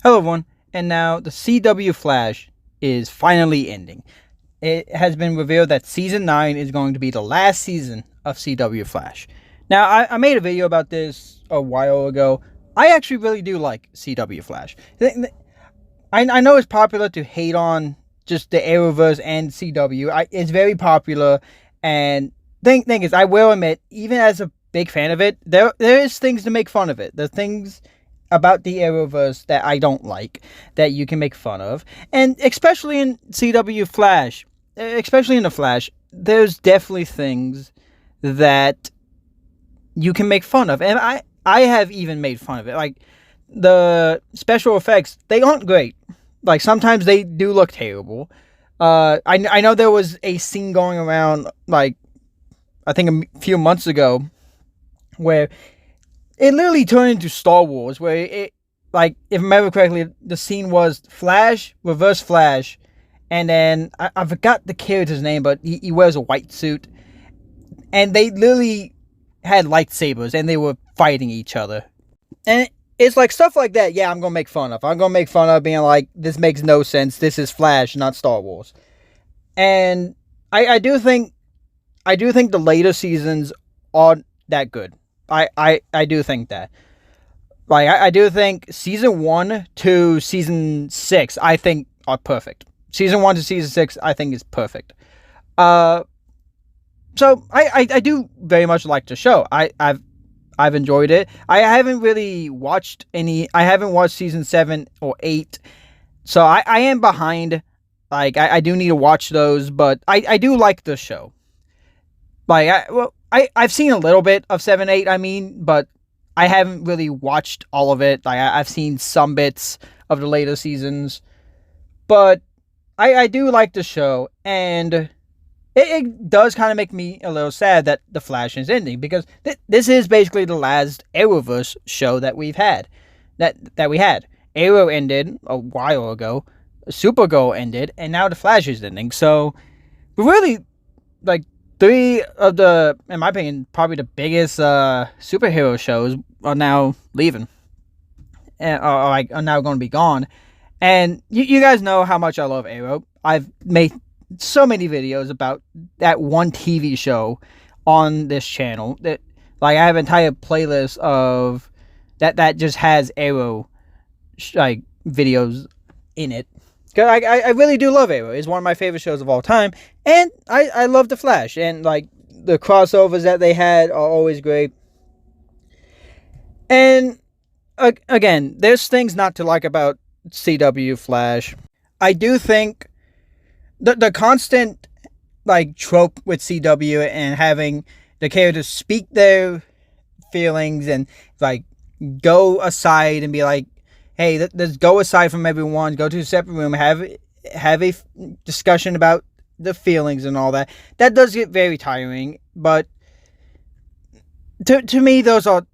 Hello, everyone. And now the CW Flash is finally ending. It has been revealed that season 9 is going to be the last season of CW Flash. Now, I made a video about this a while ago. I actually really do like CW Flash. I know it's popular to hate on just the Arrowverse and CW. It's very popular, and thing is, I will admit, even as a big fan of it, there is things to make fun of it. The things about the Arrowverse that I don't like that you can make fun of, and especially in CW Flash, especially in the Flash, there's definitely things that you can make fun of, and I have even made fun of it. Like the special effects, they aren't great. Like sometimes they do look terrible. I know there was a scene going around, like I think a few months ago, where it literally turned into Star Wars, where like, if I remember correctly, the scene was Flash, Reverse Flash, and then I forgot the character's name, but he wears a white suit, and they literally had lightsabers, and they were fighting each other. And it's like stuff like that, yeah, I'm gonna make fun of. I'm gonna make fun of being like, this makes no sense, this is Flash, not Star Wars. And I do think the later seasons aren't that good. I do think that. Like, I do think season 1 to season 6, I think, are perfect. Season 1 to season 6, I think, is perfect. Uh, so I do very much like the show. I've enjoyed it. I haven't really watched any. I haven't watched season 7 or 8, so I am behind. Like, I do need to watch those, but I do like the show. Like, I've seen a little bit of 7, 8, but I haven't really watched all of it. Like, I've seen some bits of the later seasons, but I do like the show, and it does kind of make me a little sad that The Flash is ending, because this is basically the last Arrowverse show that we've had. That we had. Arrow ended a while ago, Supergirl ended, and now The Flash is ending. So, we're really, like, three of the, in my opinion, probably the biggest superhero shows are now leaving, and are now going to be gone. And you guys know how much I love Arrow. I've made so many videos about that one TV show on this channel. That, like, I have an entire playlist of that just has Arrow like videos in it. Cause I really do love Arrow. It's one of my favorite shows of all time, and I love The Flash, and like the crossovers that they had are always great. And again, there's things not to like about CW Flash. I do think the constant, like, trope with CW and having the characters speak their feelings and, like, go aside and be like, hey, let's go aside from everyone, go to a separate room, have a discussion about the feelings and all that. That does get very tiring, but to me, those are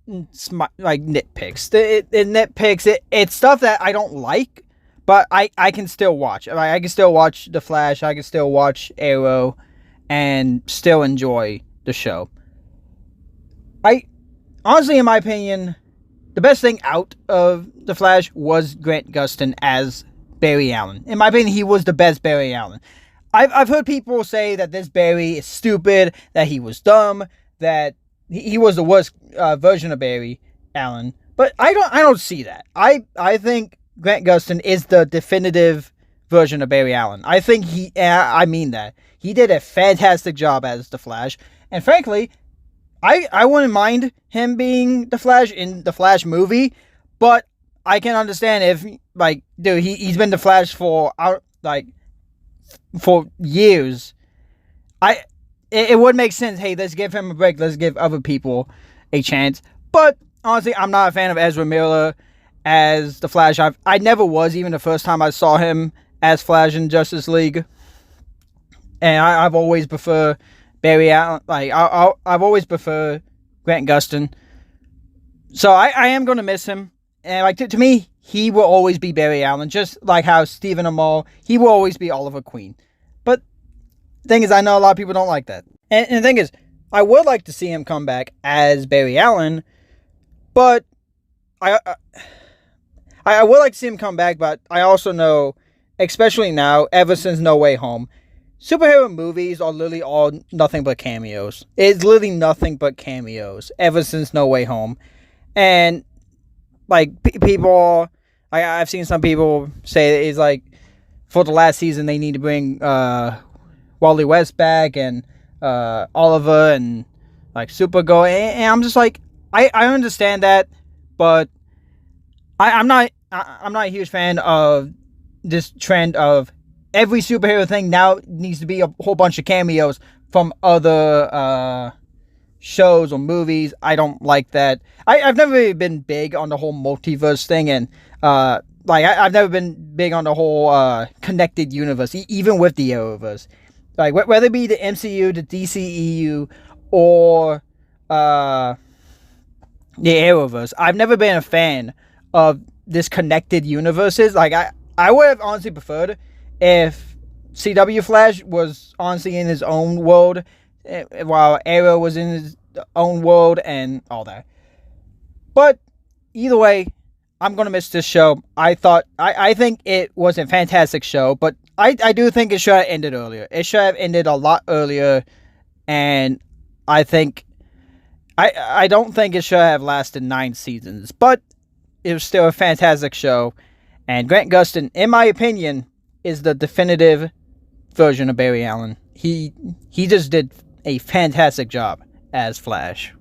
like nitpicks. It nitpicks. It's stuff that I don't like, but I can still watch. I can still watch The Flash. I can still watch Arrow, and still enjoy the show. I honestly, in my opinion, the best thing out of The Flash was Grant Gustin as Barry Allen. In my opinion, he was the best Barry Allen. I've heard people say that this Barry is stupid, that he was dumb, that he was the worst version of Barry Allen. But I don't see that. I think Grant Gustin is the definitive version of Barry Allen. I think I mean that. He did a fantastic job as the Flash. And frankly, I wouldn't mind him being the Flash in the Flash movie, but I can understand if, like, dude, he's been the Flash for years. It would make sense. Hey, let's give him a break. Let's give other people a chance. But honestly, I'm not a fan of Ezra Miller as the Flash. I never was, even the first time I saw him as Flash in Justice League. And I've always preferred Barry Allen. Like, I've always preferred Grant Gustin. So I am going to miss him. And, like, to me, he will always be Barry Allen. Just like how Stephen Amell, he will always be Oliver Queen. But the thing is, I know a lot of people don't like that. And the thing is, I would like to see him come back as Barry Allen. But I would like to see him come back, but I also know, especially now, ever since No Way Home, superhero movies are literally all nothing but cameos. It's literally nothing but cameos ever since No Way Home. And, like, people, I've seen some people say it's like, for the last season, they need to bring Wally West back and Oliver and, like, Supergirl. And I'm just like, I understand that, but I'm not a huge fan of this trend of every superhero thing now needs to be a whole bunch of cameos from other shows or movies. I don't like that. I've never really been big on the whole multiverse thing, and I've never been big on the whole connected universe, even with the Arrowverse. Like, whether it be the MCU, the DCEU, or the Arrowverse, I've never been a fan of this connected universes. Like, I would have honestly preferred if CW Flash was honestly in his own world, while Arrow was in his own world and all that. But either way, I'm gonna miss this show. I think it was a fantastic show, but I do think it should have ended earlier. It should have ended a lot earlier, and I don't think it should have lasted 9 seasons, but it was still a fantastic show. And Grant Gustin, in my opinion, is the definitive version of Barry Allen. He just did a fantastic job as Flash.